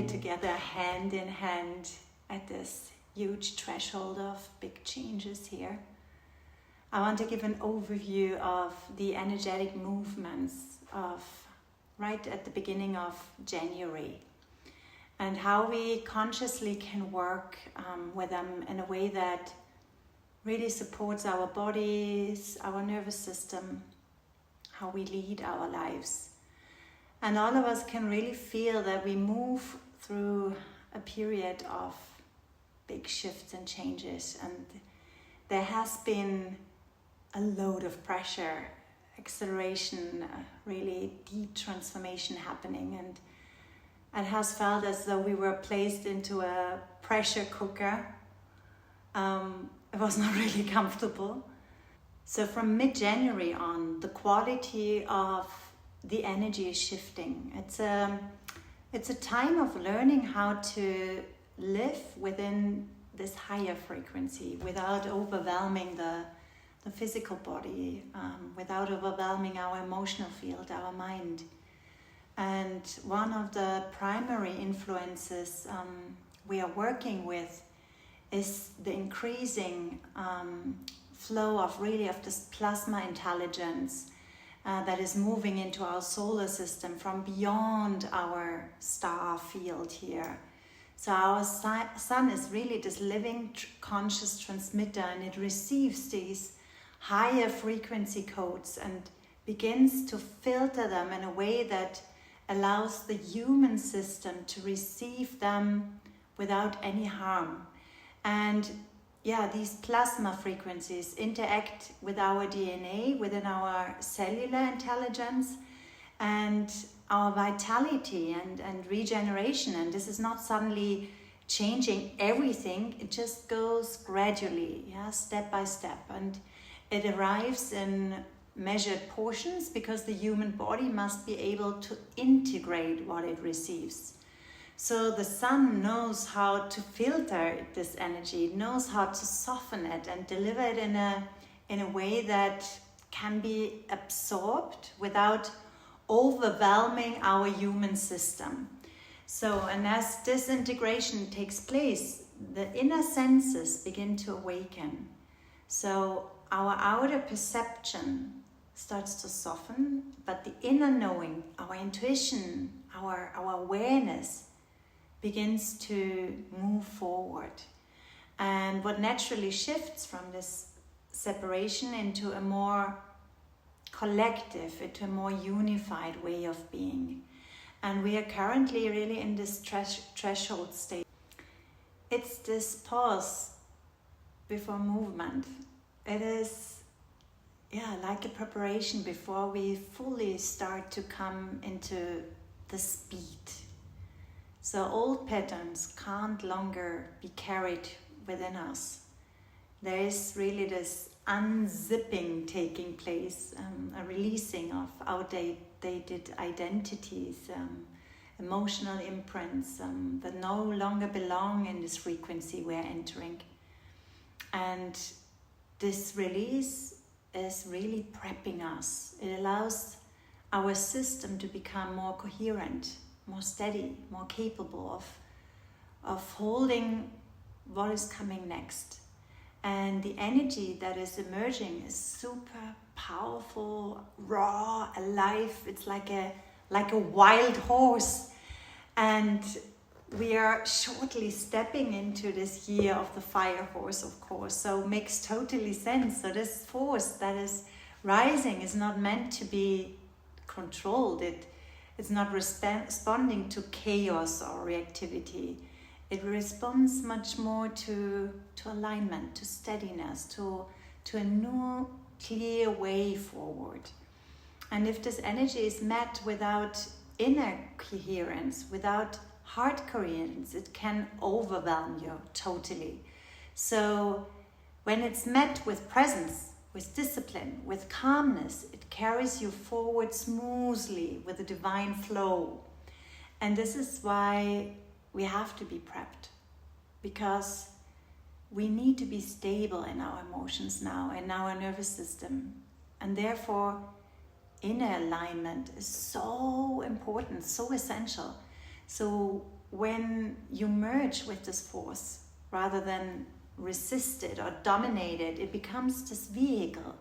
together hand in hand at this huge threshold of big changes here. I want to give an overview of the energetic movements of right at the beginning of January, and how we consciously can work with them in a way that really supports our bodies, our nervous system, how we lead our lives. And all of us can really feel that we move through a period of big shifts and changes, and there has been a load of pressure, acceleration, really deep transformation happening, and it has felt as though we were placed into a pressure cooker. It was not really comfortable. So from mid-January on, the quality of the energy is shifting. It's a time of learning how to live within this higher frequency without overwhelming the physical body, without overwhelming our emotional field, our mind. And one of the primary influences we are working with is the increasing flow of this plasma intelligence that is moving into our solar system from beyond our star field here. So our sun is really this living conscious transmitter, and it receives these higher frequency codes and begins to filter them in a way that allows the human system to receive them without any harm. And these plasma frequencies interact with our DNA, within our cellular intelligence and our vitality and regeneration. And this is not suddenly changing everything, it just goes gradually, step by step. And it arrives in measured portions because the human body must be able to integrate what it receives. So the sun knows how to filter this energy, it knows how to soften it and deliver it in a way that can be absorbed without overwhelming our human system. So, and as this integration takes place, the inner senses begin to awaken. So our outer perception starts to soften, but the inner knowing, our intuition, our awareness begins to move forward. And what naturally shifts from this separation into a more collective, into a more unified way of being. And we are currently really in this threshold state. It's this pause before movement. It is like a preparation before we fully start to come into the speed. So old patterns can't longer be carried within us. There is really this unzipping taking place, a releasing of outdated identities, emotional imprints that no longer belong in this frequency we're entering. And this release is really prepping us. It allows our system to become more coherent, more steady, more capable of holding what is coming next. And the energy that is emerging is super powerful, raw, alive. It's like a wild horse. And we are shortly stepping into this year of the fire horse, of course. So it makes totally sense. So this force that is rising is not meant to be controlled. It's not responding to chaos or reactivity. It responds much more to alignment, to steadiness, to a new clear way forward. And if this energy is met without inner coherence, without heart coherence, it can overwhelm you totally. So when it's met with presence, with discipline, with calmness, it carries you forward smoothly with a divine flow. And this is why we have to be prepped, because we need to be stable in our emotions now, in our nervous system. And therefore, inner alignment is so important, so essential. So when you merge with this force, rather than resist it or dominate it, it becomes this vehicle.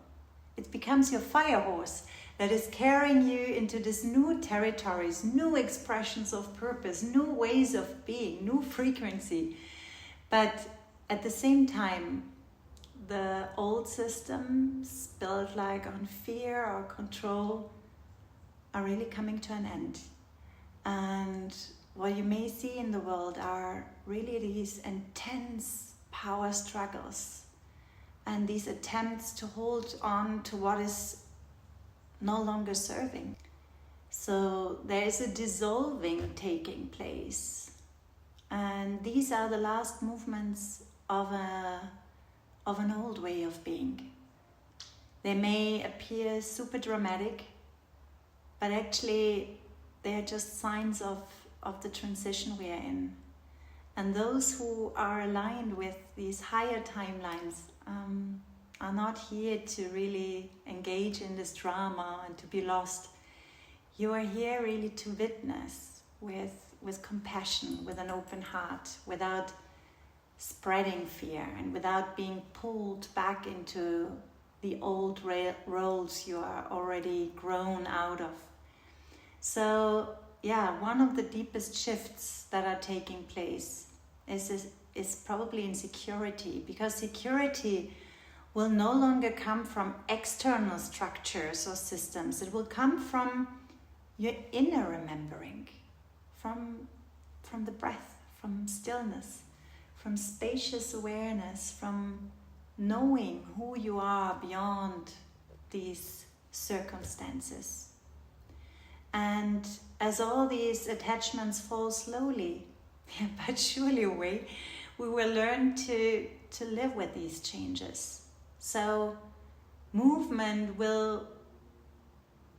It becomes your fire horse that is carrying you into these new territories, new expressions of purpose, new ways of being, new frequency. But at the same time, the old systems built like on fear or control are really coming to an end. And what you may see in the world are really these intense power struggles and these attempts to hold on to what is no longer serving. So there is a dissolving taking place. And these are the last movements of an old way of being. They may appear super dramatic, but actually they are just signs of the transition we are in. And those who are aligned with these higher timelines are not here to really engage in this drama and to be lost. You are here really to witness with compassion, with an open heart, without spreading fear and without being pulled back into the old roles you are already grown out of. So yeah, one of the deepest shifts that are taking place is probably insecurity, because security will no longer come from external structures or systems. It will come from your inner remembering, from the breath, from stillness, from spacious awareness, from knowing who you are beyond these circumstances. And as all these attachments fall slowly but surely away, we will learn to live with these changes. So movement will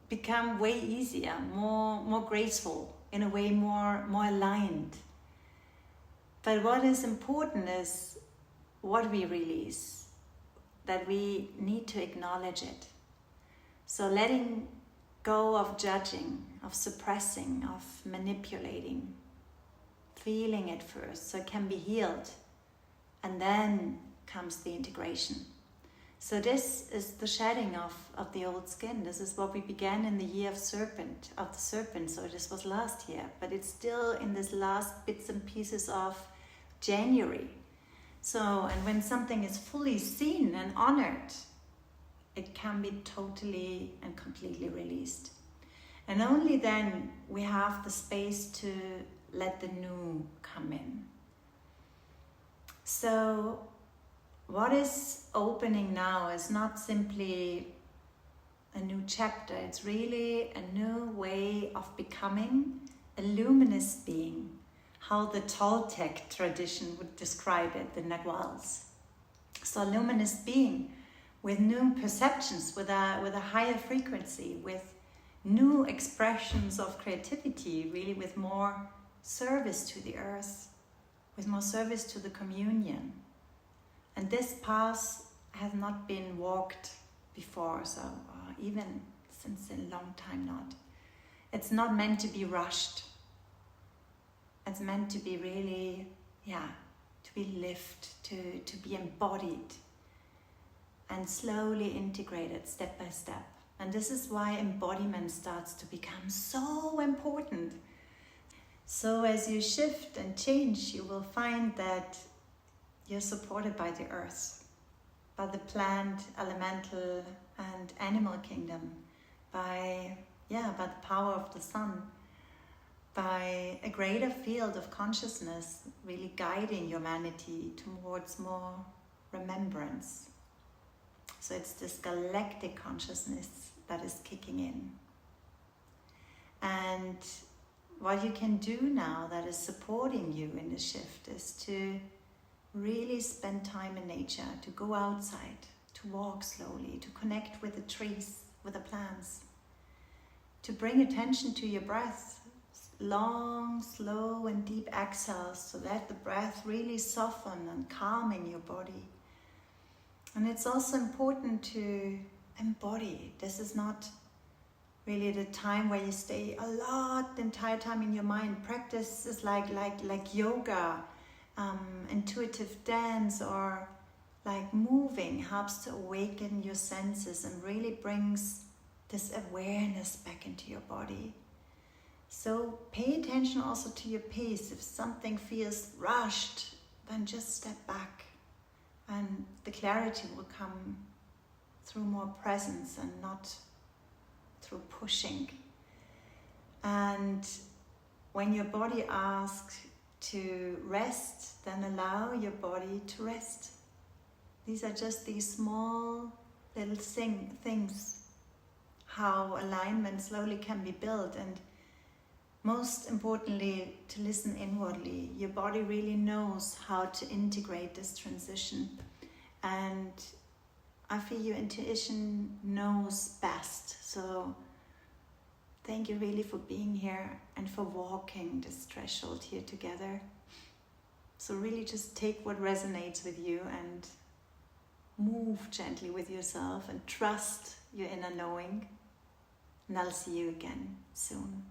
become way easier, more graceful, in a way more aligned. But what is important is what we release, that we need to acknowledge it. So letting go of judging, of suppressing, of manipulating, feeling it first so it can be healed, and then comes the integration. So this is the shedding of the old skin. This is what we began in the year of the serpent. So this was last year, but it's still in this last bits and pieces of January. So, and when something is fully seen and honored, it can be totally and completely released. And only then we have the space to let the new come in. So what is opening now is not simply a new chapter, it's really a new way of becoming a luminous being, how the Toltec tradition would describe it, the Naguals. So a luminous being with new perceptions, with a higher frequency, with new expressions of creativity, really with more service to the earth, with more service to the communion. And this path has not been walked before, so even since a long time not. It's not meant to be rushed. It's meant to be really, to be lived, to be embodied and slowly integrated step by step. And this is why embodiment starts to become so important. So as you shift and change, you will find that you're supported by the earth, by the plant, elemental and animal kingdom, by the power of the sun, by a greater field of consciousness really guiding humanity towards more remembrance. So it's this galactic consciousness that is kicking in. And what you can do now that is supporting you in the shift is to really spend time in nature, to go outside, to walk slowly, to connect with the trees, with the plants, to bring attention to your breath, long, slow and deep exhales, so let the breath really soften and calming your body. And it's also important to embody. This is not really the time where you stay a lot the entire time in your mind. Practice is like yoga, intuitive dance, or like moving helps to awaken your senses and really brings this awareness back into your body. So pay attention also to your pace. If something feels rushed, then just step back and the clarity will come through more presence and not through pushing. And when your body asks to rest, then allow your body to rest. These are just these small little things, how alignment slowly can be built. And most importantly, to listen inwardly. Your body really knows how to integrate this transition. And I feel your intuition knows best. So thank you really for being here and for walking this threshold here together. So really just take what resonates with you and move gently with yourself and trust your inner knowing. And I'll see you again soon.